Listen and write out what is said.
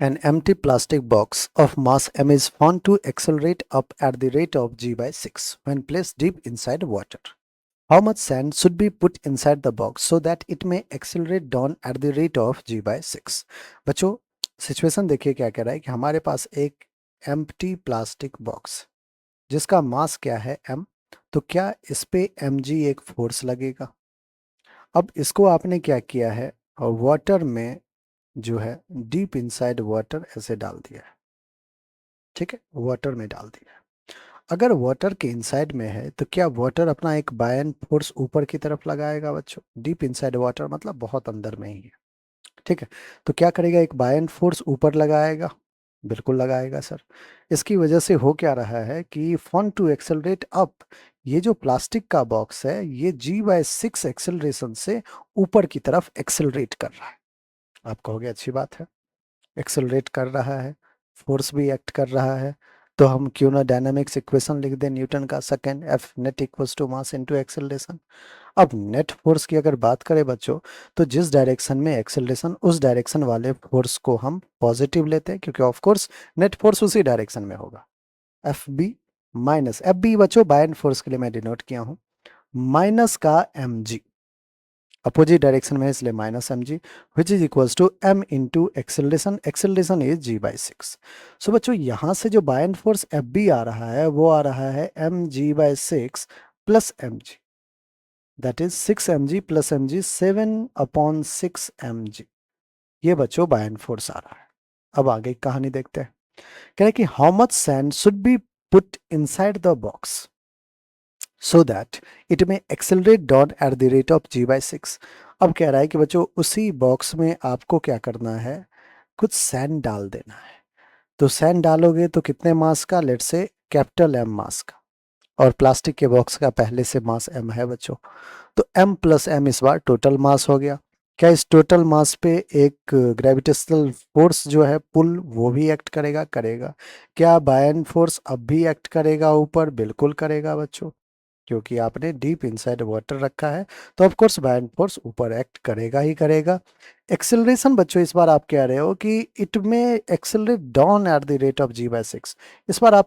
An empty plastic box of mass m is found to accelerate up at the rate of g by 6 when placed deep inside water. How much sand should be put inside the box so that it may accelerate down at the rate of g by 6? बच्चों situation देखिए क्या कह रहा है कि हमारे पास एक empty plastic box जिसका मास क्या है m, तो क्या इस पे mg एक फोर्स लगेगा। अब इसको आपने क्या किया है और वाटर में जो है डीप इनसाइड वाटर ऐसे डाल दिया है। ठीक है, वाटर में डाल दिया है। अगर वाटर के इनसाइड में है तो क्या वाटर अपना एक बायन फोर्स ऊपर की तरफ लगाएगा बच्चों। डीप इनसाइड वाटर मतलब बहुत अंदर में ही है। ठीक है, तो क्या करेगा, एक बायन फोर्स ऊपर लगाएगा। बिल्कुल लगाएगा सर। इसकी वजह से हो क्या रहा है कि फॉन टू एक्सेलरेट अप, ये जो प्लास्टिक का बॉक्स है ये g/6 एक्सेलरेशन से ऊपर की तरफ एक्सेलरेट कर रहा है। आप कहोगे अच्छी बात है, एक्सेलरेट कर रहा है, फोर्स भी एक्ट कर रहा है, तो हम क्यों ना डायनामिक्स इक्वेशन लिख दें न्यूटन का second, F net equals to mass into acceleration. अब नेट फोर्स की अगर बात करें बच्चों, तो जिस डायरेक्शन में एक्सेलरेशन उस डायरेक्शन वाले फोर्स को हम पॉजिटिव लेते हैं, क्योंकि ऑफ कोर्स नेट फोर्स उसी डायरेक्शन में होगा। F B minus F B बच्चों बायन फोर्स के लिए मैं डिनोट किया हूं, माइनस का एम जी, अपोजिट डायरेक्शन में है इसलिए minus M G, which is equals to M into acceleration, acceleration is g/6। सो बच्चों यहां से जो बायन फोर्स एफ बी आ रहा है वो आ रहा है mg/6 plus M G, that is 6 mg plus M G, 7/6 mg। ये बच्चों बायन फोर्स आ रहा है। अब आगे की कहानी देखते हैं। कह रहे हैं कि how much sand should be put inside the box so that it may accelerate down at the rate of g/6। अब कह रहा है कि बच्चों उसी बॉक्स में आपको क्या करना है, कुछ सैंड डाल देना है। तो सैंड डालोगे तो कितने मास का, लेट से कैपिटल एम मास का, और प्लास्टिक के बॉक्स का पहले से मास एम है बच्चों, तो एम प्लस एम इस बार टोटल मास हो गया। क्या इस टोटल मास पे एक ग्रेविटेशनल फोर्स जो है पुल वो भी एक्ट करेगा? करेगा। क्या बायन फोर्स अब भी एक्ट करेगा ऊपर? बिल्कुल करेगा बच्चों, क्योंकि आपने डीप इनसाइड वाटर रखा है, तो ऑफ कोर्स बायन फोर्स ऊपर एक्ट करेगा ही करेगा। एक्सेलरेशन बच्चों इस बार आप कह रहे हो कि इट में accelerate down at the rate of g/6। इस बार आप